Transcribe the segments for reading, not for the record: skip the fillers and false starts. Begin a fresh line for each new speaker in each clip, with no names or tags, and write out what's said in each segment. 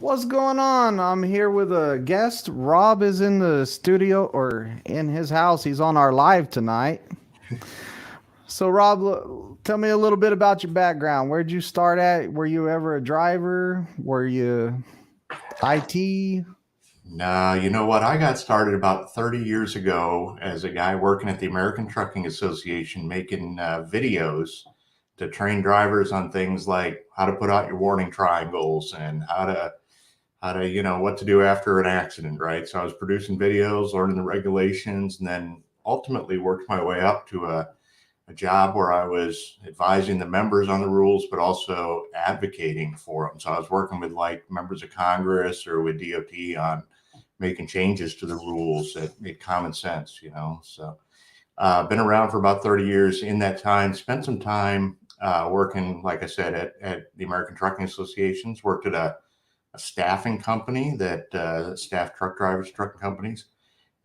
What's going on? I'm here with a guest. Rob is in the studio or in his house. He's on our live tonight. So, Rob, tell me a little bit about your background. Where'd you start at? Were you ever a driver? Were you IT?
No, you know what? I got started about 30 years ago as a guy working at the American Trucking Association, making videos to train drivers on things like how to put out your warning triangles and how to what to do after an accident, right? So I was producing videos, learning the regulations, and then ultimately worked my way up to a job where I was advising the members on the rules, but also advocating for them. So I was working with like members of Congress or with DOT on making changes to the rules that made common sense. So been around for about 30 years. In that time, spent some time working, like I said, at the American Trucking Associations, worked at a staffing company that staffed truck drivers, trucking companies,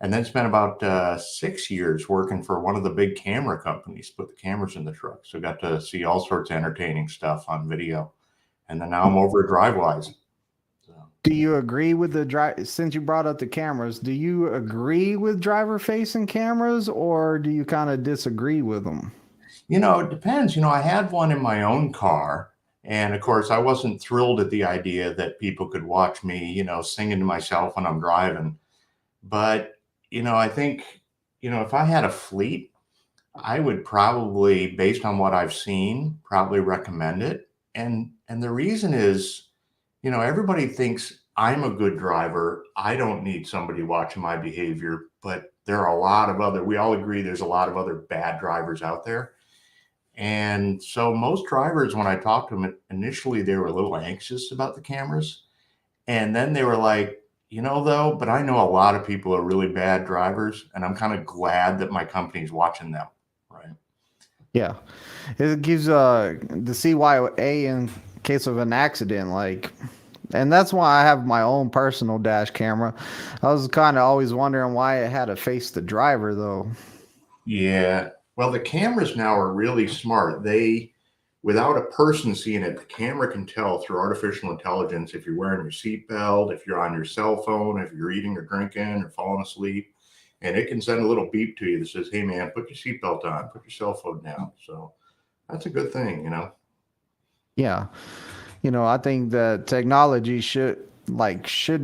and then spent about 6 years working for one of the big camera companies, put the cameras in the truck. So got to see all sorts of entertaining stuff on video. And then now I'm over at DriveWise. So,
Do you agree with the drive? Since you brought up the cameras, do you agree with driver facing cameras or do you kind of disagree with them?
it depends. I had one in my own car. And of course, I wasn't thrilled at the idea that people could watch me, singing to myself when I'm driving. But, I think, if I had a fleet, I would probably, based on what I've seen, probably recommend it. And the reason is, everybody thinks I'm a good driver. I don't need somebody watching my behavior, but there are a lot of other, we all agree there's a lot of other bad drivers out there. And so most drivers, when I talked to them initially, they were a little anxious about the cameras. And then they were like, though, but I know a lot of people are really bad drivers, and I'm kind of glad that my company's watching them. Right.
Yeah. It gives the CYA in case of an accident, like, and that's why I have my own personal dash camera. I was kind of always wondering why it had to face the driver though.
Yeah. Well, the cameras now are really smart. Without a person seeing it, the camera can tell through artificial intelligence if you're wearing your seatbelt, if you're on your cell phone, if you're eating or drinking or falling asleep. And it can send a little beep to you that says, hey, man, put your seatbelt on, put your cell phone down. So that's a good thing.
Yeah. I think that technology should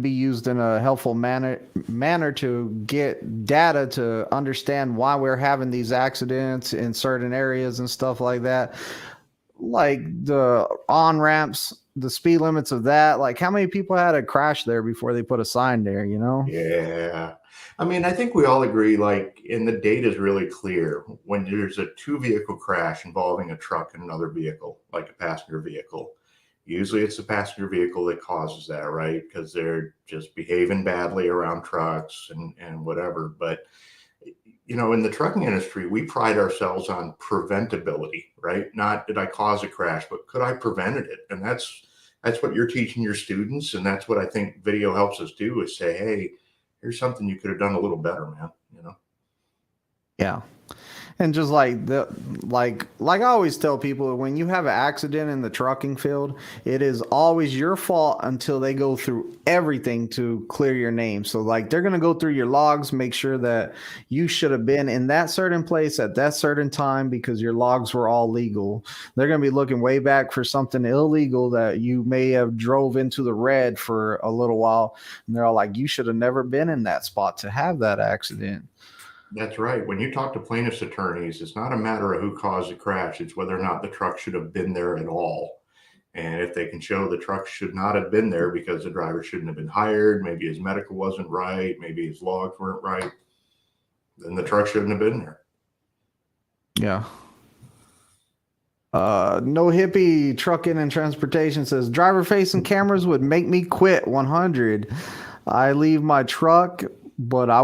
be used in a helpful manner to get data to understand why we're having these accidents in certain areas and stuff like that. Like the on ramps, the speed limits of that. Like how many people had a crash there before they put a sign there?
Yeah. I mean, I think we all agree, like, and the data is really clear when there's a two vehicle crash involving a truck and another vehicle, like a passenger vehicle. Usually it's the passenger vehicle that causes that, right? Because they're just behaving badly around trucks and whatever. But, in the trucking industry, we pride ourselves on preventability, right? Not did I cause a crash, but could I prevented it? And that's what you're teaching your students. And that's what I think video helps us do is say, hey, here's something you could have done a little better, man.
Yeah. And just like I always tell people, when you have an accident in the trucking field, it is always your fault until they go through everything to clear your name. So like they're gonna go through your logs, make sure that you should have been in that certain place at that certain time because your logs were all legal. They're gonna be looking way back for something illegal that you may have drove into the red for a little while, and they're all like, you should have never been in that spot to have that accident.
That's right. When you talk to plaintiffs' attorneys, it's not a matter of who caused the crash, it's whether or not the truck should have been there at all. And if they can show the truck should not have been there because the driver shouldn't have been hired, maybe his medical wasn't right, maybe his logs weren't right, then the truck shouldn't have been there.
Yeah. No hippie trucking and transportation says driver facing cameras would make me quit 100. I leave my truck, but I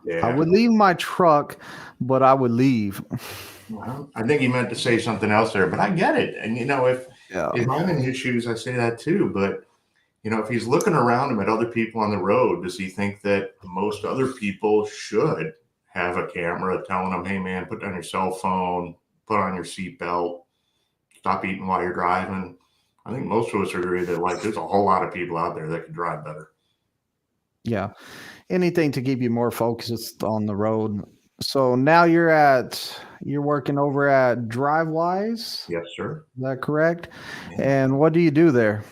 Yeah.
would leave my truck, but I would leave.
Well, I think he meant to say something else there, but I get it. And
Yeah.
if I'm in his shoes, I say that too. But if he's looking around him at other people on the road, does he think that most other people should have a camera telling them, hey man, put down your cell phone, put on your seatbelt, stop eating while you're driving? I think most of us agree that like there's a whole lot of people out there that can drive better.
Yeah. Anything to keep you more focused on the road. So now you're working over at DriveWise.
Yes, sir.
Is that correct?
Yeah.
And what do you do there?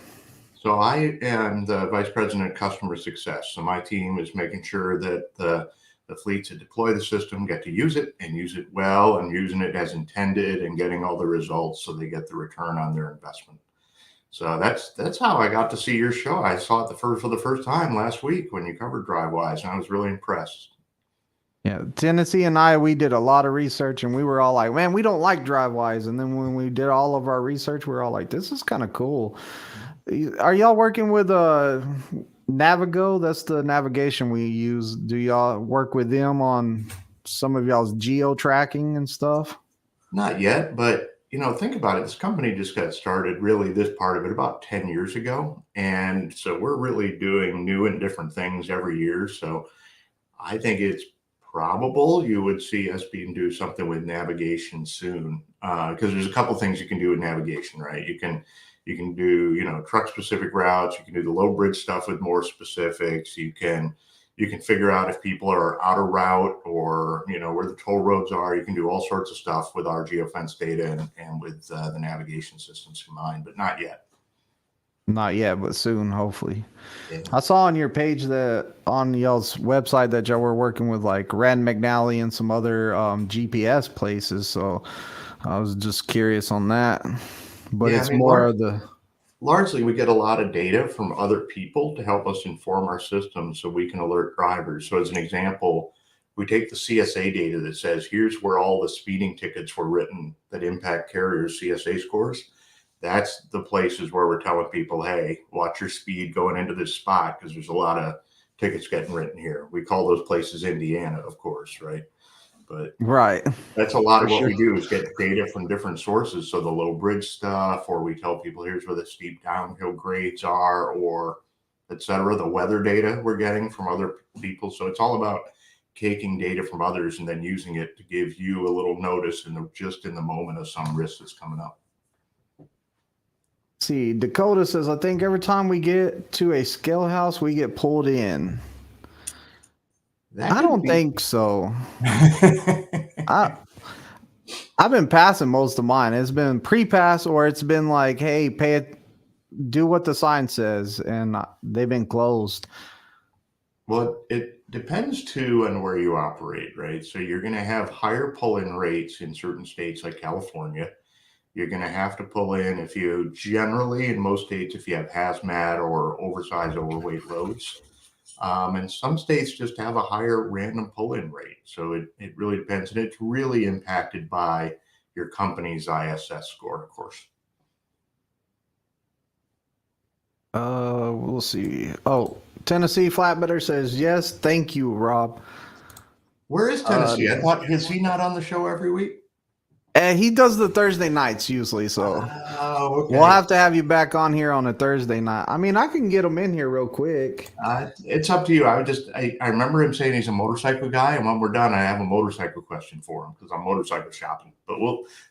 So I am the vice president of customer success. So my team is making sure that the fleets that deploy the system get to use it and use it well and using it as intended and getting all the results so they get the return on their investment. So that's how I got to see your show. I saw it for the first time last week when you covered DriveWise, and I was really impressed.
Yeah, Tennessee and we did a lot of research and we were all like, man, we don't like DriveWise. And then when we did all of our research, we were all like, this is kind of cool. Are y'all working with Navigo? That's the navigation we use. Do y'all work with them on some of y'all's geo tracking and stuff?
Not yet, but think about it. This company just got started, really, this part of it about 10 years ago. And so we're really doing new and different things every year. So I think it's probable you would see us do something with navigation soon. Because there's a couple things you can do with navigation, right? You can do, truck specific routes. You can do the low bridge stuff with more specifics. You can figure out if people are out of route or where the toll roads are. You can do all sorts of stuff with our geofence data and with the navigation systems combined, but not yet.
Not yet, but soon, hopefully.
Yeah.
I saw on your page that on y'all's website that y'all were working with like Rand McNally and some other GPS places. So I was just curious on that. But
Yeah,
it's more of the
largely we get a lot of data from other people to help us inform our system so we can alert drivers. So as an example, we take the CSA data that says here's where all the speeding tickets were written that impact carriers' CSA scores. That's the places where we're telling people, hey, watch your speed going into this spot because there's a lot of tickets getting written here. We call those places Indiana, of course, right? But
right.
that's a lot
For
of what
sure.
we do is get data from different sources. So the low bridge stuff, or we tell people here's where the steep downhill grades are, or et cetera. The weather data we're getting from other people. So it's all about taking data from others and then using it to give you a little notice just in the moment of some risk that's coming up.
See, Dakota says, I think every time we get to a scale house, we get pulled in. I don't think so. I I've been passing most of mine. It's been pre-pass or it's been like, hey, pay it, do what the sign says, and they've been closed.
Well, it depends too on where you operate, right? So you're going to have higher pull-in rates in certain states like California. You're going to have to pull in if you generally, in most states, if you have hazmat or oversized, overweight loads. And some states just have a higher random pull-in rate. So it really depends. And it's really impacted by your company's ISS score, of course.
We'll see. Oh, Tennessee Flatbedder says, yes, thank you, Rob.
Where is Tennessee? I thought, is he not on the show every week?
He does the Thursday nights usually, so
okay.
We'll have to have you back on here on a Thursday night. I mean, I can get him in here real quick.
It's up to you. I remember him saying he's a motorcycle guy, and when we're done, I have a motorcycle question for him because I'm motorcycle shopping. But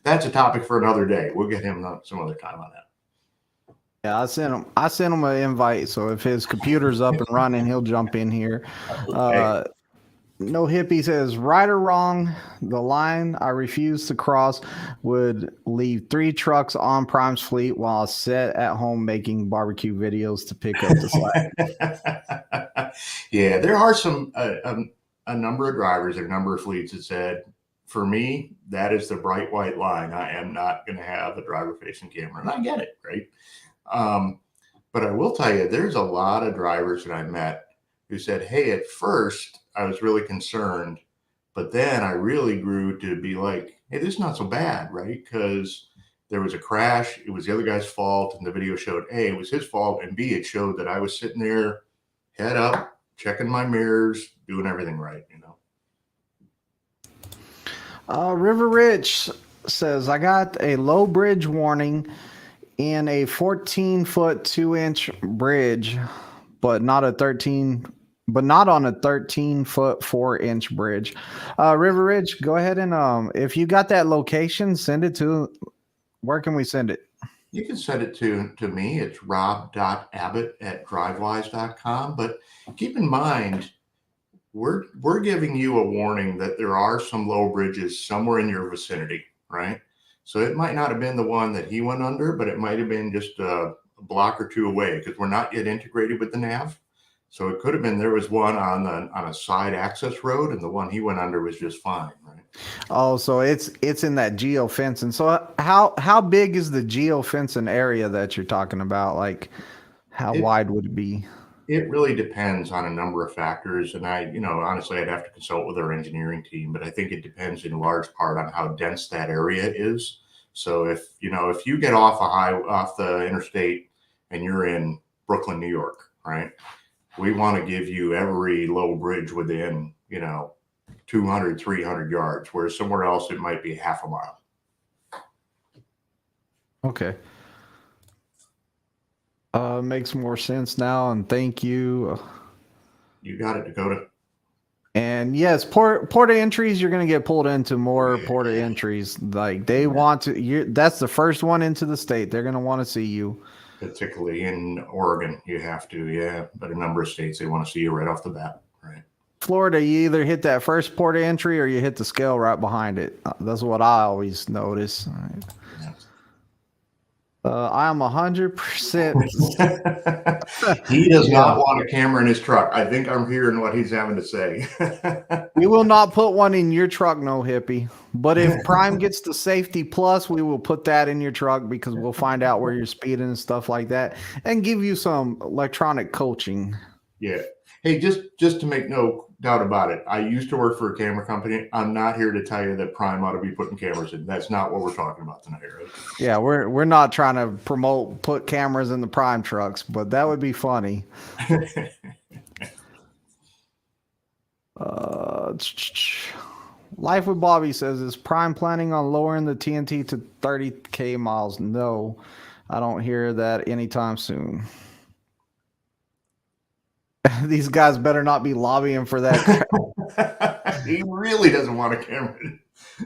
that's a topic for another day. We'll get him some other time on that.
Yeah, I sent him an invite, so if his computer's up and running, he'll jump in here. Okay. No Hippie says, right or wrong, the line I refuse to cross would leave 3 trucks on Prime's fleet while I sit at home making barbecue videos to pick up the slack.
Yeah, there are a number of drivers and a number of fleets that said, for me, that is the bright white line. I am not going to have a driver-facing camera. And I get it, right? But I will tell you, there's a lot of drivers that I met who said, hey, at first I was really concerned, but then I really grew to be like, hey, this is not so bad, right? Because there was a crash. It was the other guy's fault. And the video showed, A, it was his fault. And B, it showed that I was sitting there, head up, checking my mirrors, doing everything right,
River Rich says, I got a low bridge warning in a 14-foot 2-inch bridge, but not on a 13-foot 4-inch bridge. River Ridge, go ahead and if you got that location, send it to. Where can we send it?
You can send it to me. It's rob.abbott@drivewise.com. But keep in mind, we're giving you a warning that there are some low bridges somewhere in your vicinity, right? So it might not have been the one that he went under, but it might have been just a block or two away because we're not yet integrated with the nav. So it could have been there was one on a side access road, and the one he went under was just fine, right?
Oh, so it's in that geofencing. So how big is the geofencing area that you're talking about? Like, how
It
wide would it be?
It really depends on a number of factors. And honestly, I'd have to consult with our engineering team, but I think it depends in large part on how dense that area is. So if you get off the interstate and you're in Brooklyn, New York, right? We want to give you every low bridge within, 200, 300 yards, whereas somewhere else it might be half a mile.
Okay. Makes more sense now, and thank you.
You got it, Dakota.
And yes, port of entries, you're going to get pulled into more port of entries. Like they want to, that's the first one into the state. They're going to want to see you.
Particularly in Oregon, you have to, yeah. But a number of states, they want to see you right off the bat, right?
Florida, you either hit that first port of entry or you hit the scale right behind it. That's what I always notice.
Yeah.
I am 100%.
He does not want a camera in his truck. I think I'm hearing what he's having to say.
We will not put one in your truck, no hippie. But if Prime gets the safety plus, we will put that in your truck because we'll find out where you're speeding and stuff like that and give you some electronic coaching.
Yeah. Hey, just to make no doubt about it, I used to work for a camera company. I'm not here to tell you that Prime ought to be putting cameras in. That's not what we're talking about tonight, right?
Yeah, we're not trying to put cameras in the Prime trucks, but that would be funny. Life with Bobby says, is Prime planning on lowering the TNT to 30K miles? No, I don't hear that anytime soon. These guys better not be lobbying for that.
He really doesn't want a camera.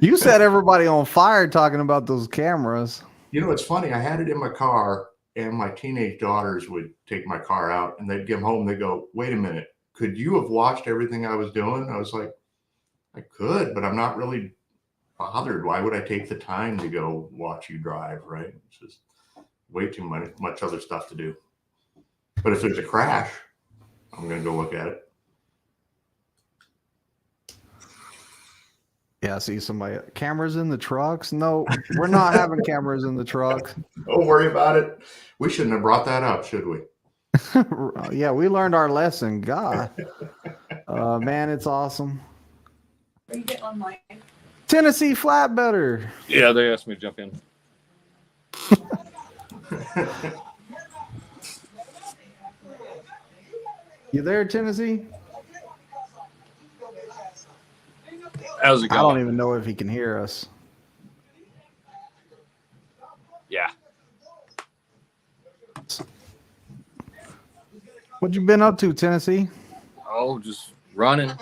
You set everybody on fire talking about those cameras.
It's funny. I had it in my car, and my teenage daughters would take my car out, and they'd get home. They go, "Wait a minute, could you have watched everything I was doing?" I was like, "I could, but I'm not really bothered. Why would I take the time to go watch you drive?" Right? It's just way too much other stuff to do. But if there's a crash, I'm going to go look at it.
Yeah, I see somebody. Cameras in the trucks? No, we're not having cameras in the trucks.
Don't worry about it. We shouldn't have brought that up, should we?
Yeah, we learned our lesson. God. Man, it's awesome.
Are you getting on my
Tennessee flatbedder.
Yeah, they asked me to jump in.
You there, Tennessee?
How's it going?
I don't even know if he can hear us.
Yeah.
What you been up to, Tennessee?
Oh, just running.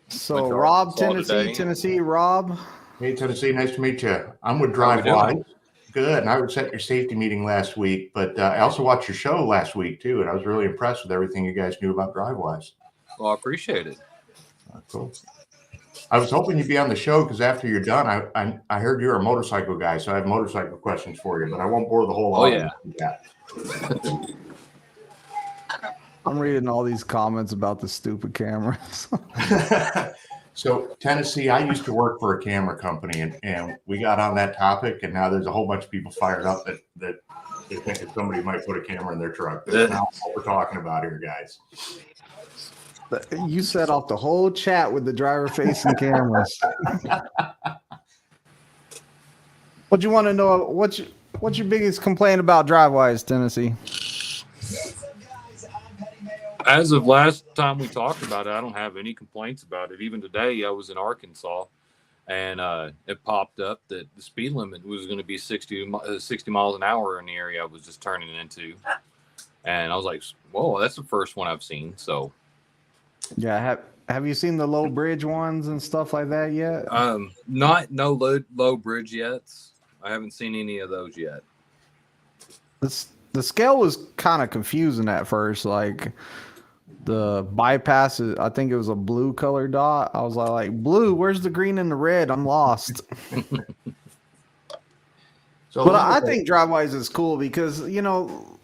So, Rob,
today.
Tennessee, Rob.
Hey, Tennessee, nice to meet you. I'm with
How we
DriveWise.
doing?
Good. And I was at your safety meeting last week, but I also watched your show last week too, and I was really impressed with everything you guys knew about DriveWise.
Well, I appreciate it.
Cool. I was hoping you'd be on the show because after you're done, I heard you're a motorcycle guy, so I have motorcycle questions for you, but I won't bore the whole audience with that.
I'm reading all these comments about the stupid cameras.
So Tennessee, I used to work for a camera company, and we got on that topic, and now there's a whole bunch of people fired up that they think that somebody might put a camera in their truck. That's not what we're talking about here, guys.
You set off the whole chat with the driver-facing cameras. What you want to know? What's your biggest complaint about DriveWise, Tennessee?
As of last time we talked about it, I don't have any complaints about it. Even today, I was in Arkansas, and it popped up that the speed limit was going to be 60 miles an hour in the area I was just turning into. And I was like, whoa, that's the first one I've seen. So,
yeah, have you seen the low bridge ones and stuff like that yet?
no low bridge yet. I haven't seen any of those yet.
The scale was kind of confusing at first. Like the bypass, I think it was a blue color dot. I was like, blue, where's the green and the red? I'm lost.
So
But I think DriveWise is cool because,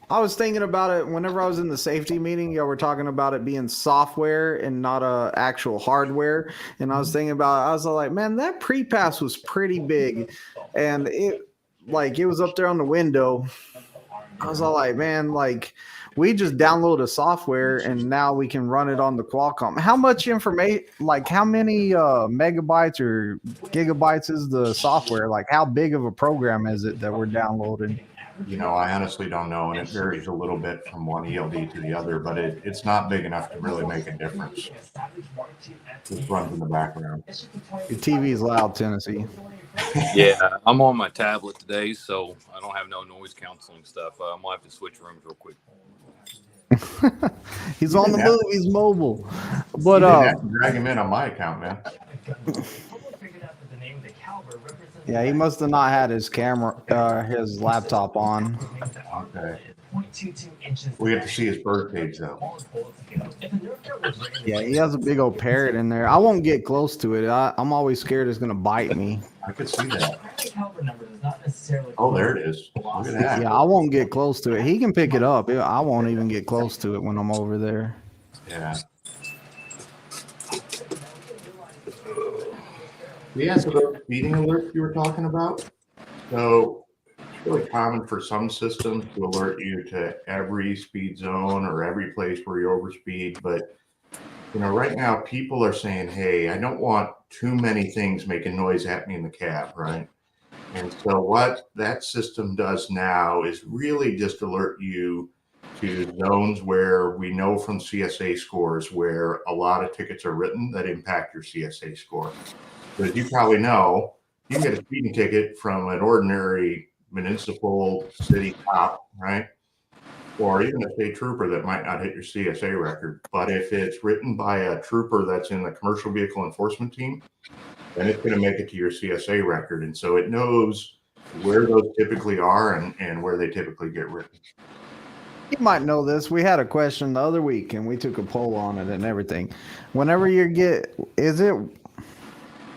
I was thinking about it whenever I was in the safety meeting. Y'all were talking about it being software and not actual hardware. And I was thinking about it. I was like, man, that pre-pass was pretty big. And it was up there on the window. I was all like, man, we just download a software and now we can run it on the Qualcomm. How much information, how many megabytes or gigabytes is the software? Like, how big of a program is it that we're downloading?
I honestly don't know, and it varies a little bit from one ELD to the other, but it's not big enough to really make a difference. Just runs in the background.
Your TV is loud, Tennessee.
Yeah, I'm on my tablet today, so I don't have no noise canceling stuff. I'm gonna have to switch rooms real quick.
He's on the move. He's mobile. But
drag him in on my account, man.
Yeah, he must have not had his his laptop on.
Okay. We get to see his bird page though.
Yeah, he has a big old parrot in there. I won't get close to it. I'm always scared it's gonna bite me.
I could see that. Oh, there it is. Look at that.
Yeah, I won't get close to it. He can pick it up. I won't even get close to it when I'm over there.
Yeah. Yeah, so those speeding alerts you were talking about. So it's really common for some systems to alert you to every speed zone or every place where you overspeed. But, right now people are saying, hey, I don't want too many things making noise at me in the cab, right? And so what that system does now is really just alert you to zones where we know from CSA scores where a lot of tickets are written that impact your CSA score. But as you probably know, you can get a speeding ticket from an ordinary municipal city cop, right? Or even a state trooper that might not hit your CSA record. But if it's written by a trooper that's in the commercial vehicle enforcement team, then it's going to make it to your CSA record. And so it knows where those typically are and where they typically get written.
You might know this. We had a question the other week and we took a poll on it and everything. Whenever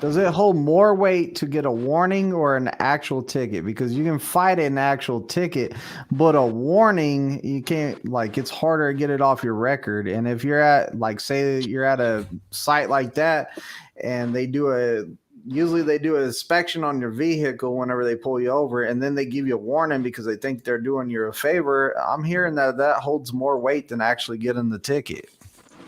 does it hold more weight to get a warning or an actual ticket? Because you can fight an actual ticket, but a warning, you can't, it's harder to get it off your record. And if you're at, say you're at a site like that and usually they do an inspection on your vehicle whenever they pull you over, and then they give you a warning because they think they're doing you a favor. I'm hearing that holds more weight than actually getting the ticket.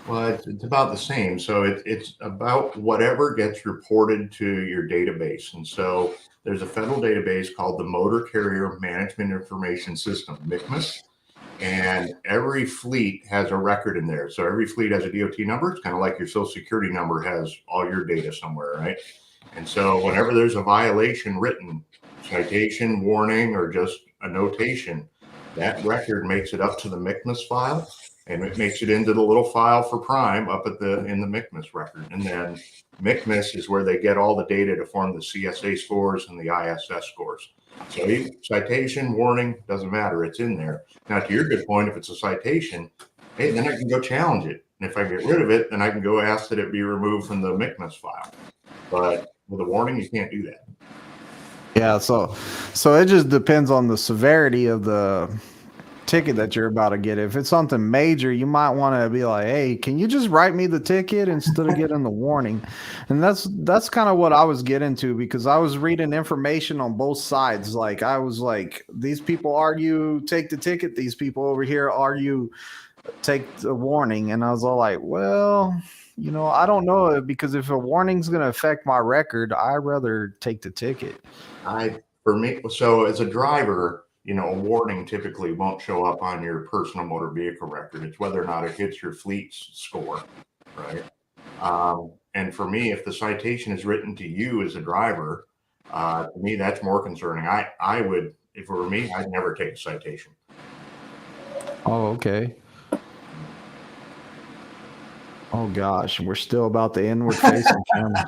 Well, it's about the same. So it's about whatever gets reported to your database. And so there's a federal database called the Motor Carrier Management Information System, MICMIS, and every fleet has a record in there. So every fleet has a DOT number. It's kind of like your social security number has all your data somewhere, right? And so whenever there's a violation written, citation, warning, or just a notation, that record makes it up to the MICMIS file. And it makes it into the little file for Prime up in the MICMIS record. And then MICMIS is where they get all the data to form the CSA scores and the ISS scores. So citation, warning, doesn't matter. It's in there. Now, to your good point, if it's a citation, hey, then I can go challenge it. And if I get rid of it, then I can go ask that it be removed from the MICMIS file. But with a warning, you can't do that.
Yeah, so it just depends on the severity of the ticket that you're about to get. If it's something major, you might want to be like, hey, can you just write me the ticket instead of getting the warning? And that's kind of what I was getting to, because I was reading information on both sides. I was like, these people argue take the ticket, these people over here argue take the warning. And I was all like, well, I don't know, because if a warning's going to affect my record, I'd rather take the ticket.
So as a driver, a warning typically won't show up on your personal motor vehicle record. It's whether or not it hits your fleet's score, right? And for me, if the citation is written to you as a driver, to me, that's more concerning. I would, if it were me, I'd never take a citation.
Oh, okay. Oh gosh, we're still about the inward facing camera.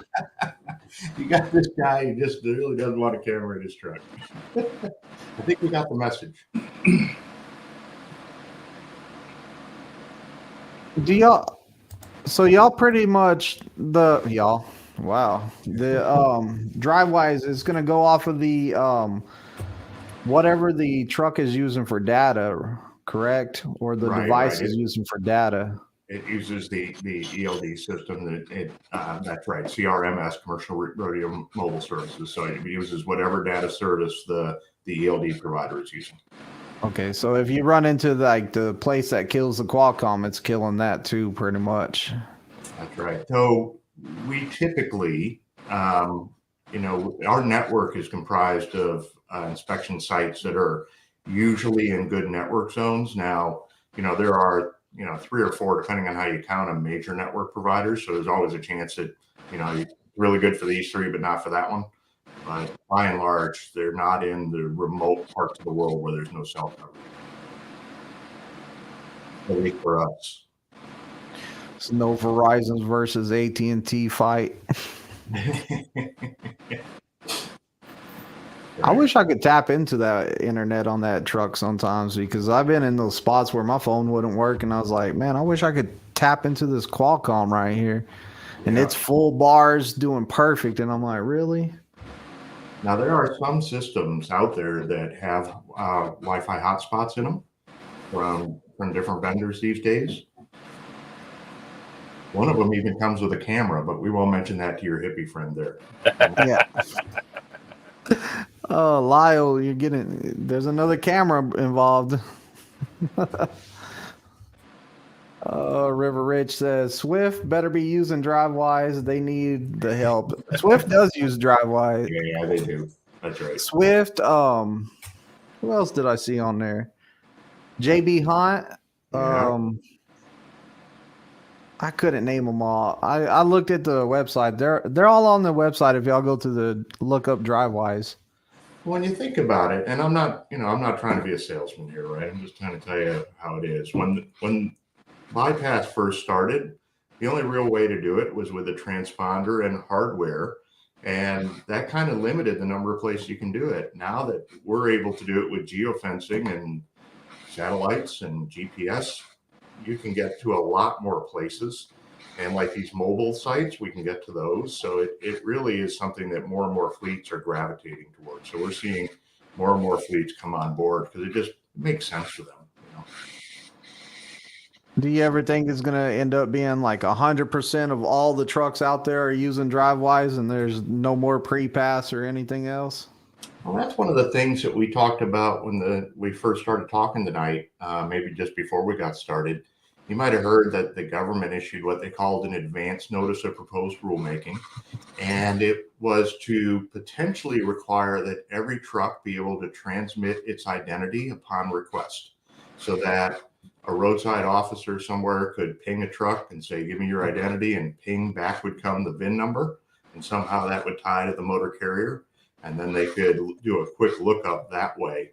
You got this guy who just really doesn't want a camera in his truck. I think we got the message.
Do y'all? So y'all pretty much y'all. Wow. The DriveWise is gonna go off of the whatever the truck is using for data, correct? Or the device is using for data.
It uses the ELD system that's right, CRMS, Commercial Rodeo Mobile Services. So it uses whatever data service the ELD provider is using.
Okay, so if you run into the place that kills the Qualcomm, it's killing that too, pretty much.
That's right. So we typically, our network is comprised of inspection sites that are usually in good network zones. Now, there are 3 or 4, depending on how you count them, major network providers. So there's always a chance that you're really good for these 3, but not for that one. But by and large, they're not in the remote parts of the world where there's no cell coverage. At least for us.
It's no Verizon versus AT&T fight. I wish I could tap into that internet on that truck sometimes, because I've been in those spots where my phone wouldn't work, and I was like, man, I wish I could tap into this Qualcomm right here. And it's full bars doing perfect. And I'm like, really?
Now, there are some systems out there that have Wi-Fi hotspots in them from different vendors these days. One of them even comes with a camera, but we won't mention that to your hippie friend there.
Yeah. Oh, Lyle, there's another camera involved. River Rich says, Swift better be using DriveWise. They need the help. Swift does use DriveWise.
Yeah, they do. That's right.
Swift, who else did I see on there? JB Hunt. I couldn't name them all. I looked at the website. They're all on the website if y'all go to the look up DriveWise.
When you think about it, and I'm not trying to be a salesman here, right? I'm just trying to tell you how it is. When bypass first started, the only real way to do it was with a transponder and hardware, and that kind of limited the number of places you can do it. Now that we're able to do it with geofencing and satellites and GPS, you can get to a lot more places. And like these mobile sites, we can get to those. So it really is something that more and more fleets are gravitating towards. So we're seeing more and more fleets come on board because it just makes sense for them.
Do you ever think it's going to end up being like 100% of all the trucks out there are using DriveWise and there's no more pre-pass or anything else?
Well, that's one of the things that we talked about when we first started talking tonight, maybe just before we got started. You might have heard that the government issued what they called an advance notice of proposed rulemaking, and it was to potentially require that every truck be able to transmit its identity upon request, so that a roadside officer somewhere could ping a truck and say, give me your identity, and ping back would come the VIN number, and somehow that would tie to the motor carrier, and then they could do a quick lookup that way.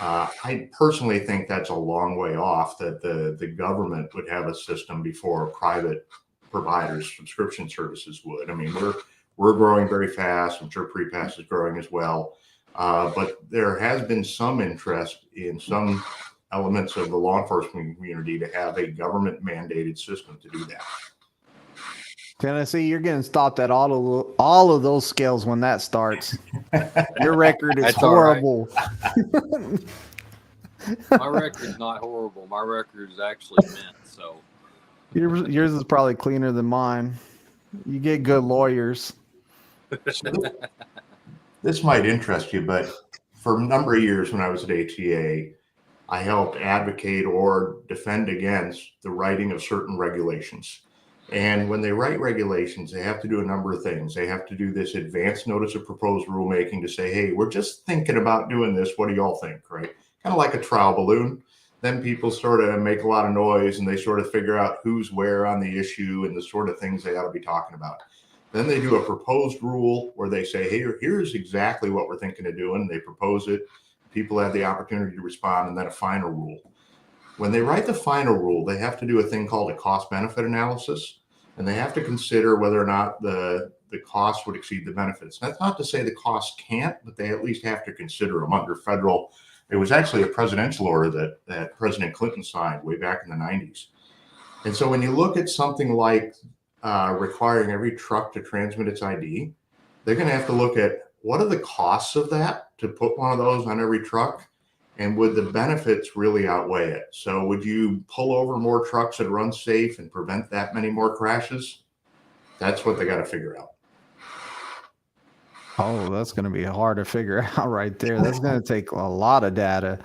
I personally think that's a long way off, that the government would have a system before private providers, subscription services would. I mean, we're growing very fast. I'm sure pre-pass is growing as well. But there has been some interest in some elements of the law enforcement community to have a government mandated system to do that.
Tennessee, you're getting stopped at all of those scales when that starts. Your record is horrible.
Right. My record's not horrible. My record is actually mint. So
yours is probably cleaner than mine. You get good lawyers.
This might interest you, but for a number of years when I was at ATA, I helped advocate or defend against the writing of certain regulations. And when they write regulations, they have to do a number of things. They have to do this advance notice of proposed rulemaking to say, hey, we're just thinking about doing this. What do y'all think, right? Kind of like a trial balloon. Then people sort of make a lot of noise and they sort of figure out who's where on the issue and the sort of things they ought to be talking about. Then they do a proposed rule where they say, hey, here's exactly what we're thinking of doing. They propose it. People have the opportunity to respond, and then a final rule. When they write the final rule, they have to do a thing called a cost benefit analysis, and they have to consider whether or not the the cost would exceed the benefits. That's not to say the cost can't, but they at least have to consider them under federal. It was actually a presidential order that President Clinton signed way back in the 90s. And so when you look at something like requiring every truck to transmit its ID, they're going to have to look at what are the costs of that to put one of those on every truck, and would the benefits really outweigh it? So would you pull over more trucks that run safe and prevent that many more crashes? That's what they got to figure out.
Oh, that's going to be hard to figure out right there. That's going to take a lot of data.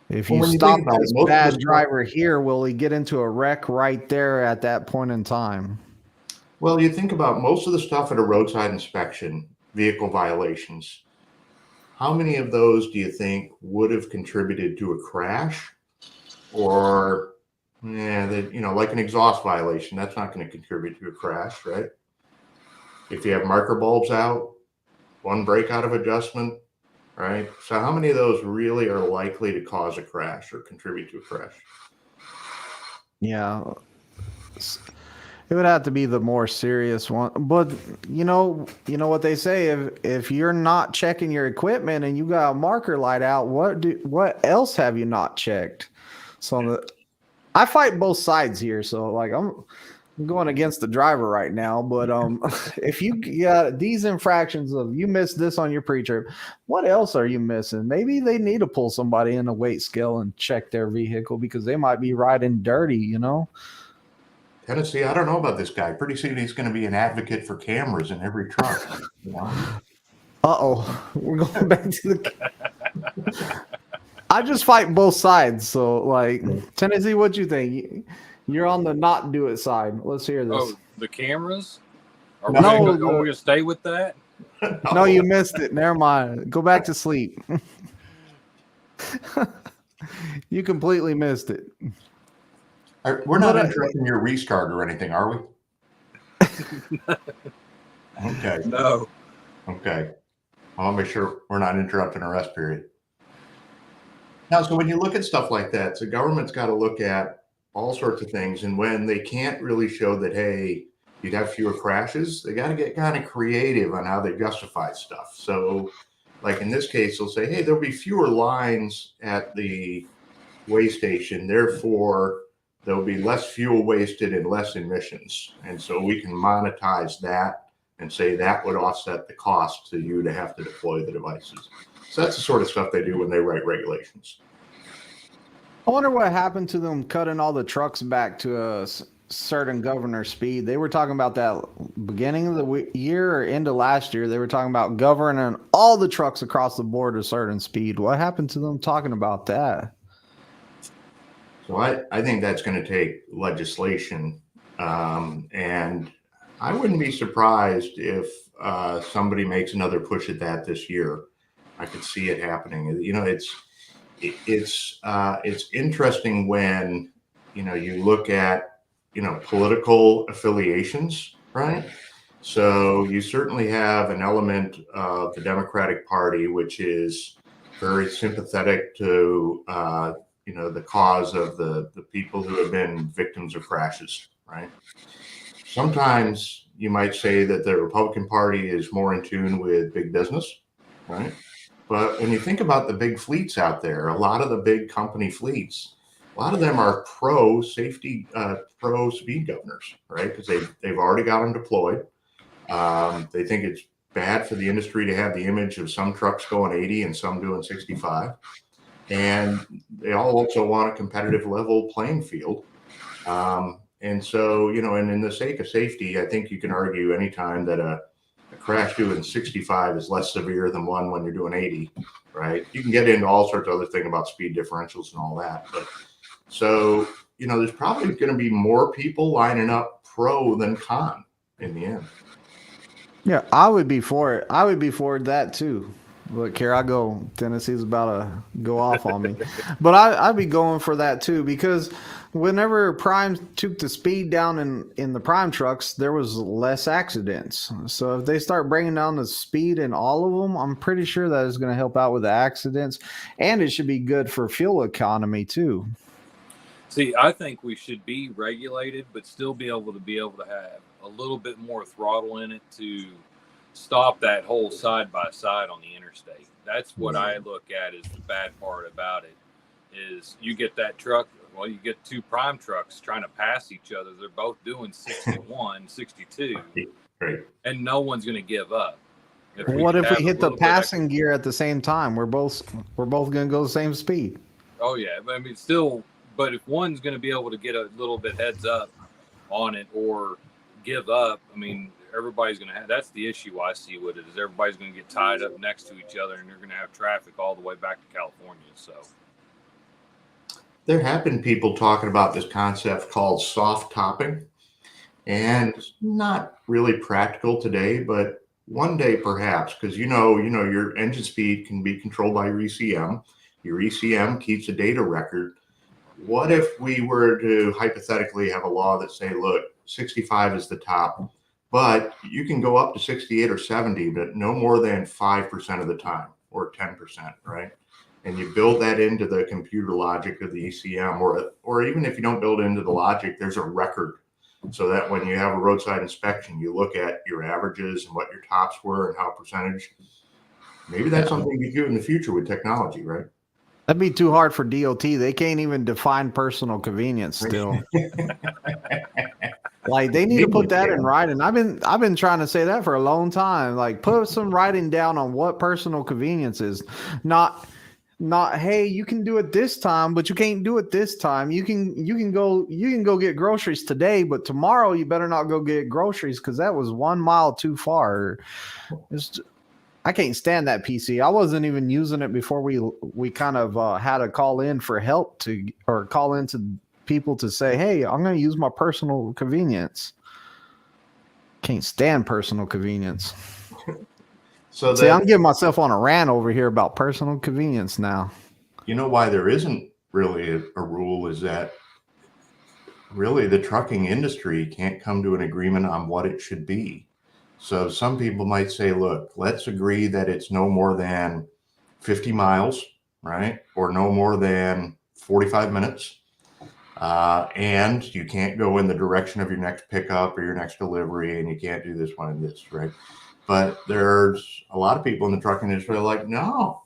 If you
Well, when you
stop
think about
this
it, most of
bad
the
driver here, will he get into a wreck right there at that point in time?
Well, you think about most of the stuff at a roadside inspection, vehicle violations. How many of those do you think would have contributed to a crash? Or, like an exhaust violation, that's not going to contribute to a crash, right? If you have marker bulbs out, one brake out of adjustment, right? So how many of those really are likely to cause a crash or contribute to a crash?
Yeah. It would have to be the more serious one. But you know what they say, if you're not checking your equipment and you got a marker light out, what else have you not checked? So I fight both sides here, so like I'm going against the driver right now, but if you got these infractions of you missed this on your pre-trip, what else are you missing? Maybe they need to pull somebody in a weight scale and check their vehicle because they might be riding dirty, you know?
Tennessee, I don't know about this guy. Pretty soon he's going to be an advocate for cameras in every truck.
Uh-oh, we're going back to the... I just fight both sides, so like, Tennessee, what you think? You're on the not do it side. Let's hear this.
Oh, the cameras? Are
No,
we going to stay with that?
No, you missed it. Never mind. Go back to sleep. You completely missed it.
We're not interrupting your restart or anything, are we? Okay.
No.
Okay. I'll make sure we're not interrupting a rest period. Now, so when you look at stuff like that, the government's got to look at all sorts of things. And when they can't really show that, hey, you'd have fewer crashes, they got to get kind of creative on how they justify stuff. So like in this case, they'll say, hey, there'll be fewer lines at the weigh station. Therefore, there'll be less fuel wasted and less emissions. And so we can monetize that and say that would offset the cost to you to have to deploy the devices. So that's the sort of stuff they do when they write regulations.
I wonder what happened to them cutting all the trucks back to a certain governor speed. They were talking about that beginning of the year or into last year. They were talking about governing all the trucks across the board to a certain speed. What happened to them talking about that?
So I think that's going to take legislation, and I wouldn't be surprised if somebody makes another push at that this year. I could see it happening. You know, it's interesting when you look at political affiliations, right? So you certainly have an element of the Democratic Party which is very sympathetic to the cause of the people who have been victims of crashes, right? Sometimes you might say that the Republican Party is more in tune with big business, right? But when you think about the big fleets out there, a lot of the big company fleets, a lot of them are pro safety, pro speed governors, right? Because they've already got them deployed. They think it's bad for the industry to have the image of some trucks going 80 and some doing 65. And they all also want a competitive level playing field. And so, and in the sake of safety, I think you can argue anytime that a crash doing 65 is less severe than one when you're doing 80, right? You can get into all sorts of other things about speed differentials and all that. But so, there's probably going to be more people lining up pro than con in the end.
Yeah, I would be for it. I would be for that too. Look, here I go. Tennessee's about to go off on me. But I'd be going for that too, because whenever Prime took the speed down in the Prime trucks, there was less accidents. So if they start bringing down the speed in all of them, I'm pretty sure that is going to help out with the accidents. And it should be good for fuel economy too.
See, I think we should be regulated, but still be able to have a little bit more throttle in it to stop that whole side by side on the interstate. That's what I look at as the bad part about it. Is you get that truck, well, you get two prime trucks trying to pass each other. They're both doing 61, 62,
Right.
and no one's going to give up.
What if we
have a
hit the
little bit
passing gear at the same time? We're both going to go the same speed.
Oh yeah, I mean, still, but if one's going to be able to get a little bit heads up on it or give up, I mean, everybody's going to have. That's the issue I see with it, is everybody's going to get tied up next to each other, and you're going to have traffic all the way back to California. So
There have been people talking about this concept called soft topping, and it's not really practical today, but one day perhaps, because you know your engine speed can be controlled by your ECM. Your ECM keeps a data record. What if we were to hypothetically have a law that say, look, 65 is the top, but you can go up to 68 or 70, but no more than 5% of the time, or 10%, right? And you build that into the computer logic of the ECM, or even if you don't build it into the logic, there's a record, so that when you have a roadside inspection, you look at your averages and what your tops were and how percentage. Maybe that's something you do in the future with technology, right?
That'd be too hard for DOT. They can't even define personal convenience still. Like, they need to put that in writing. I've been trying to say that for a long time. Like, put some writing down on what personal convenience is. Not hey, you can do it this time, but you can't do it this time. You can go get groceries today, but tomorrow you better not go get groceries because that was 1 mile too far. I can't stand that PC. I wasn't even using it before we kind of had to call in for help or call into people to say, hey, I'm going to use my personal convenience. Can't stand personal convenience.
So
See, I'm getting myself on a rant over here about personal convenience now.
You know why there isn't really a rule is that really the trucking industry can't come to an agreement on what it should be. So some people might say, look, let's agree that it's no more than 50 miles, right? Or no more than 45 minutes. And you can't go in the direction of your next pickup or your next delivery, and you can't do this one and this, right? But there's a lot of people in the trucking industry are like, no,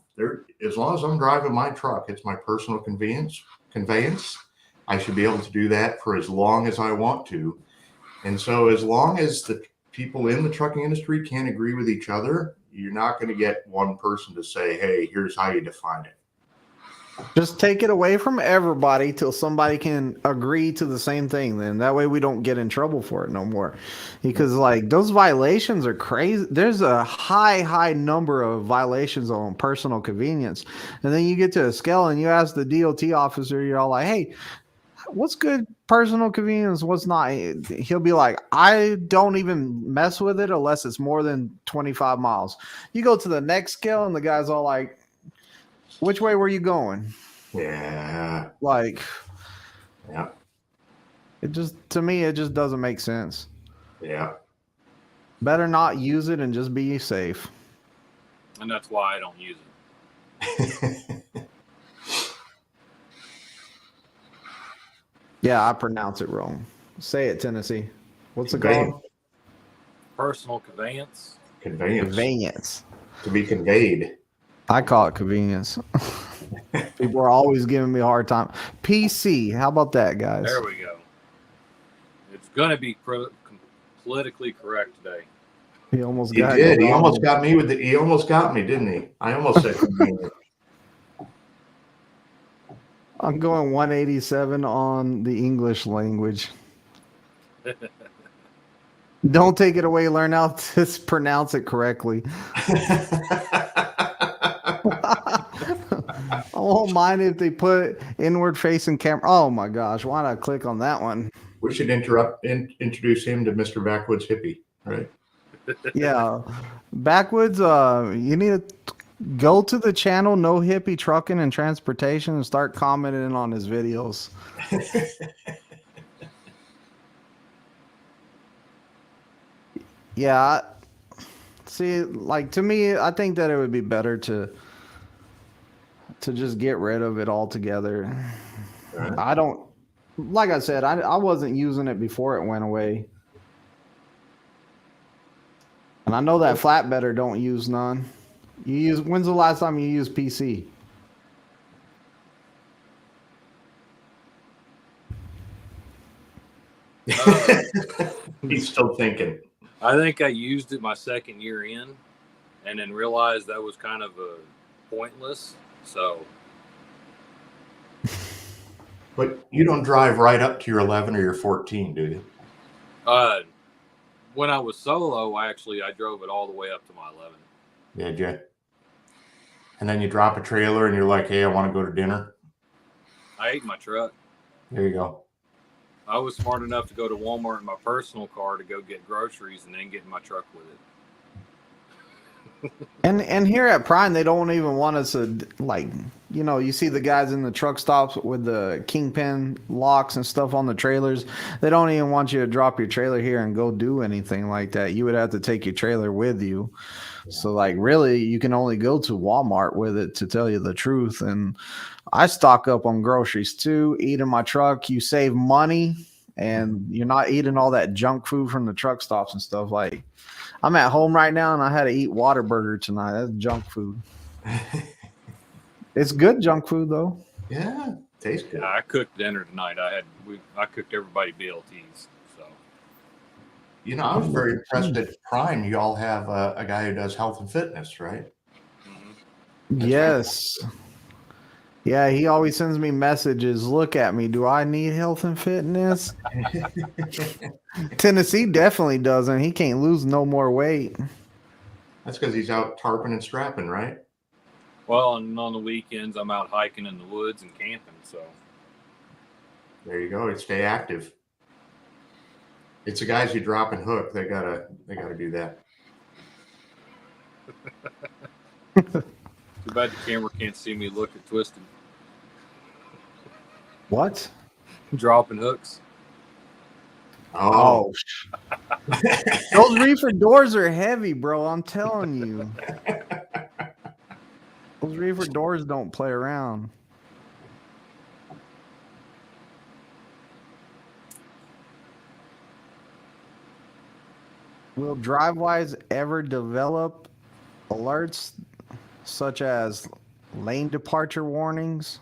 as long as I'm driving my truck, it's my personal conveyance. I should be able to do that for as long as I want to. And so as long as the people in the trucking industry can't agree with each other, you're not going to get one person to say, hey, here's how you define it.
Just take it away from everybody till somebody can agree to the same thing. Then that way we don't get in trouble for it no more. Because like those violations are crazy. There's a high number of violations on personal convenience. And then you get to a scale and you ask the DOT officer, you're all like, hey, what's good personal convenience? What's not? He'll be like, I don't even mess with it unless it's more than 25 miles. You go to the next scale and the guy's all like, which way were you going?
Yeah.
Like,
yeah.
To me, it just doesn't make sense.
Yeah.
Better not use it and just be safe.
And that's why I don't use it.
Yeah, I pronounce it wrong. Say it, Tennessee. What's it
Conveyance.
called?
Personal conveyance.
Convenience.
To be conveyed.
I call it convenience. People are always giving me a hard time. PC. How about that, guys?
There we go. It's going to be politically correct today.
He almost
He
got
did.
it.
He almost got me he almost got me, didn't he? I almost said convenience.
I'm going 187 on the English language. Don't take it away. Learn how to pronounce it correctly. I won't mind if they put inward facing camera. Oh my gosh, why did I click on that one?
We should introduce him to Mr. Backwoods Hippie, right?
Yeah. Backwoods, you need to go to the channel No Hippie Trucking and Transportation and start commenting on his videos. Yeah. See, like to me, I think that it would be better to just get rid of it altogether.
Right.
I don't, like I said, I wasn't using it before it went away. And I know that flatbedder don't use none. When's the last time you used PC?
He's still thinking.
I think I used it my second year in, and then realized that was kind of pointless. So,
But you don't drive right up to your 11 or your 14, do you?
when I was solo, I drove it all the way up to my 11.
Did you? And then you drop a trailer and you're like, hey, I want to go to dinner.
I ate my truck.
There you go.
I was smart enough to go to Walmart in my personal car to go get groceries and then get in my truck with it.
And here at Prime, they don't even want us to, like, you know, you see the guys in the truck stops with the kingpin locks and stuff on the trailers. They don't even want you to drop your trailer here and go do anything like that. You would have to take your trailer with you. So, like, really, you can only go to Walmart with it, to tell you the truth. And I stock up on groceries too, eat in my truck. You save money and you're not eating all that junk food from the truck stops and stuff. Like, I'm at home right now and I had to eat Whataburger tonight. That's junk food. It's good junk food though.
Yeah, tastes good.
I cooked dinner tonight. I cooked everybody BLTs. So,
You know, I was very impressed at Prime. You all have a guy who does health and fitness, right?
Yes. Yeah, he always sends me messages. Look at me. Do I need health and fitness? Tennessee definitely doesn't. He can't lose no more weight.
That's because he's out tarping and strapping, right?
well, and on the weekends, I'm out hiking in the woods and camping. So,
There you go. Stay active. It's the guys who drop and hook. They gotta do that.
too bad the camera can't see me look at twisted.
What?
Dropping hooks.
Oh,
Those reefer doors are heavy, bro. I'm telling you. Those reefer doors don't play around. Will DriveWise ever develop alerts such as lane departure warnings?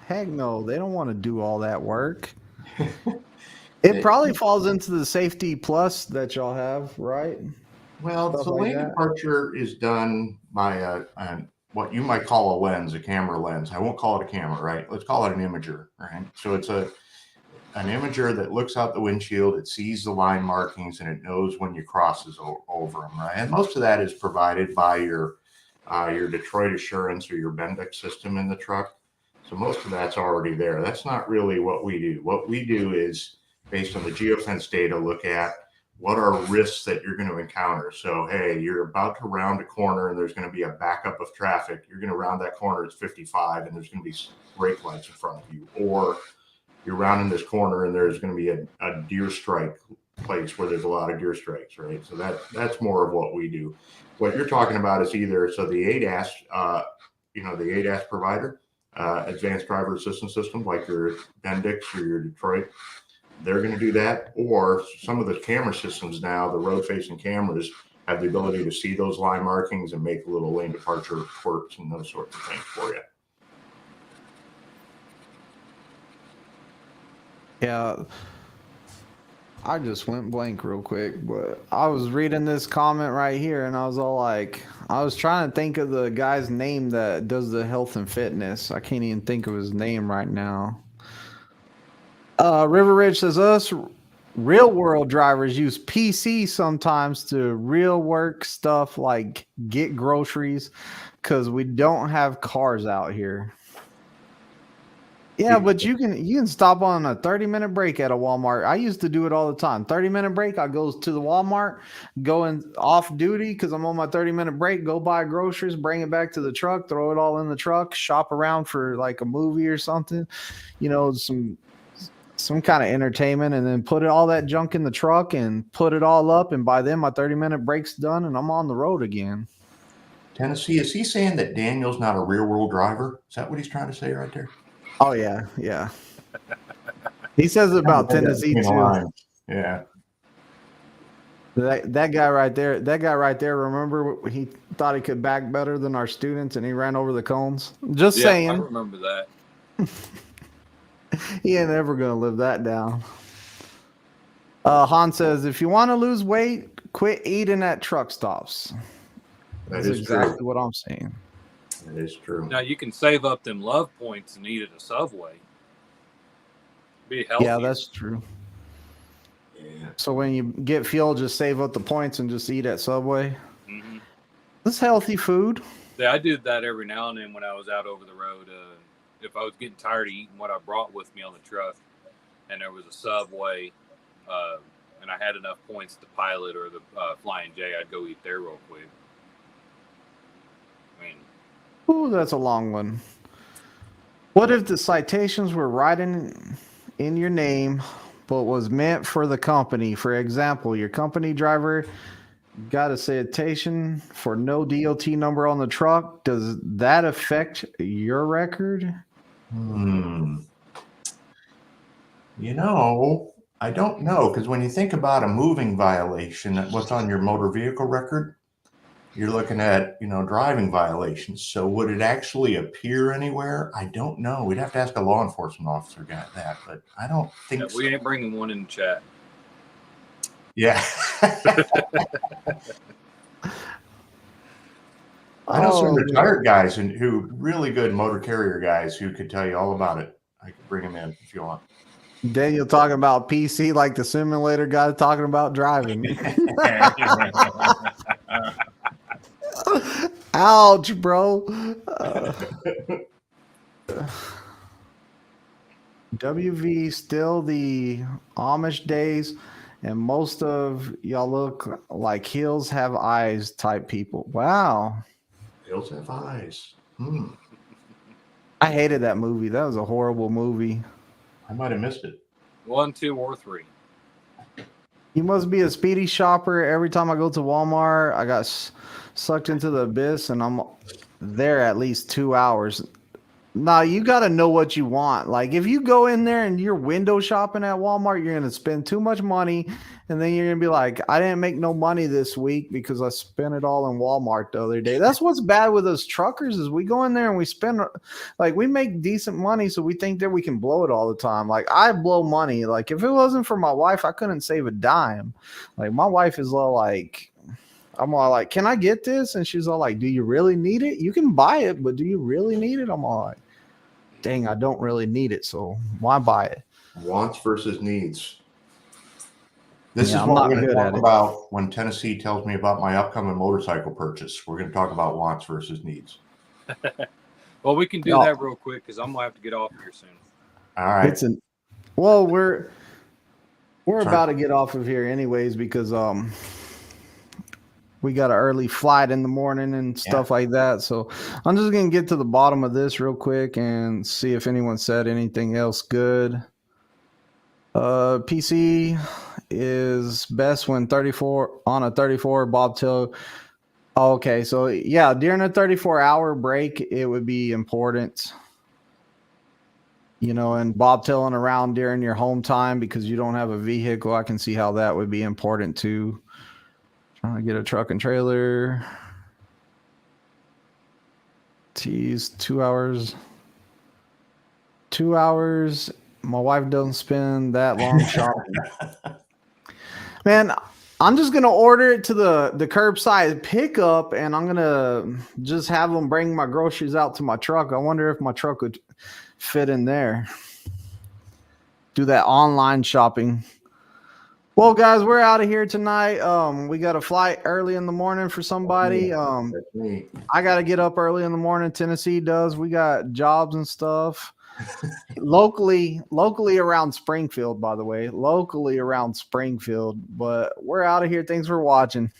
Heck no, they don't want to do all that work. It probably falls into the safety plus that y'all have, right?
well,
Stuff
so
like
lane
that.
departure is done by what you might call a lens, a camera lens. I won't call it a camera, right? Let's call it an imager, right? So it's an imager that looks out the windshield, it sees the line markings, and it knows when you crosses over them, right? And most of that is provided by your Detroit Assurance or your Bendix system in the truck. So most of that's already there. That's not really what we do. What we do is, based on the geofence data, look at what are risks that you're going to encounter. So, hey, you're about to round a corner and there's going to be a backup of traffic. You're going to round that corner, it's 55, and there's going to be brake lights in front of you. Or you're rounding this corner and there's going to be a deer strike place where there's a lot of deer strikes, right? So that's more of what we do. What you're talking about is either, so the ADAS, the ADAS provider, advanced driver assistance system, like your Bendix or your Detroit, they're going to do that. Or some of the camera systems now, the road facing cameras, have the ability to see those line markings and make little lane departure reports and those sorts of things for you.
Yeah. I just went blank real quick, but I was reading this comment right here and I was all like, I was trying to think of the guy's name that does the health and fitness. I can't even think of his name right now. River Ridge says us real world drivers use PC sometimes to real work stuff like get groceries because we don't have cars out here. Yeah, but you can stop on a 30-minute break at a Walmart. I used to do it all the time. 30-minute break, I go to the Walmart, going off duty because I'm on my 30-minute break, go buy groceries, bring it back to the truck, throw it all in the truck, shop around for like a movie or something, some kind of entertainment, and then put all that junk in the truck and put it all up. And by then my 30-minute break's done and I'm on the road again.
Tennessee, is he saying that Daniel's not a real world driver? Is that what he's trying to say right there?
Oh yeah. He says it about Tennessee too.
Yeah.
That guy right there. That guy right there. Remember, he thought he could back better than our students, and he ran over the cones. Just
Yeah, I
saying,
remember that.
he ain't ever gonna live that down. Han says, if you want to lose weight, quit eating at truck stops.
That
That's
is
exactly
true.
what I'm saying.
That is true.
Now you can save up them love points and eat at a Subway. Be healthy.
Yeah, that's true.
Yeah.
So when you get fuel, just save up the points and just eat at Subway.
Mm-hmm.
That's healthy food.
Yeah, I did that every now and then when I was out over the road. If I was getting tired of eating what I brought with me on the truck, and there was a Subway, and I had enough points to Pilot or the Flying J, I'd go eat there real quick. I mean,
Ooh, that's a long one. What if the citations were written in your name, but was meant for the company? For example, your company driver got a citation for no DOT number on the truck. Does that affect your record?
I don't know, because when you think about a moving violation, what's on your motor vehicle record, you're looking at, driving violations. So would it actually appear anywhere? I don't know. We'd have to ask a law enforcement officer got that, but I don't think so.
we ain't bringing one in the chat.
Yeah. I know some retired guys who really good motor carrier guys who could tell you all about it. I could bring them in if you want.
Daniel talking about PC like the simulator guy talking about driving. Ouch, bro. WV still the Amish days, and most of y'all look like hills have eyes type people. Wow.
Hills have eyes.
I hated that movie. That was a horrible movie.
I might have missed it.
1, 2, or 3.
You must be a speedy shopper. Every time I go to Walmart, I got sucked into the abyss, and I'm there at least 2 hours. Nah, you got to know what you want. Like, if you go in there and you're window shopping at Walmart, you're going to spend too much money, and then you're going to be like, I didn't make no money this week because I spent it all in Walmart the other day. That's what's bad with us truckers is we go in there and we spend, like, we make decent money, so we think that we can blow it all the time. Like, I blow money. Like, if it wasn't for my wife, I couldn't save a dime. Like, my wife is all like, I'm all like, can I get this? And she's all like, do you really need it? You can buy it, but do you really need it? I'm all like, dang, I don't really need it, so why buy it?
Wants versus needs. This is
I'm
what
not
we're going to
good
talk
at it.
about when Tennessee tells me about my upcoming motorcycle purchase. We're going to talk about wants versus needs.
Well, we can do that real quick because I'm going to have to get off here soon.
All right.
Well, we're about to get off of here anyways because we got an early flight in the morning and stuff like that. So I'm just going to get to the bottom of this real quick and see if anyone said anything else good. PC is best when 34 on a 34 bobtail. Okay, so yeah, during a 34-hour break, it would be important, and bobtailing around during your home time because you don't have a vehicle. I can see how that would be important too. Trying to get a truck and trailer. Geez, 2 hours. 2 hours. My wife doesn't spend that long shopping. Man, I'm just going to order it to the curbside pickup, and I'm going to just have them bring my groceries out to my truck. I wonder if my truck would fit in there. Do that online shopping. Well, guys, we're out of here tonight. We got a flight early in the morning for somebody.
That's me.
I got to get up early in the morning. Tennessee does. We got jobs and stuff. locally around Springfield, by the way. Locally around Springfield. But we're out of here. Thanks for watching.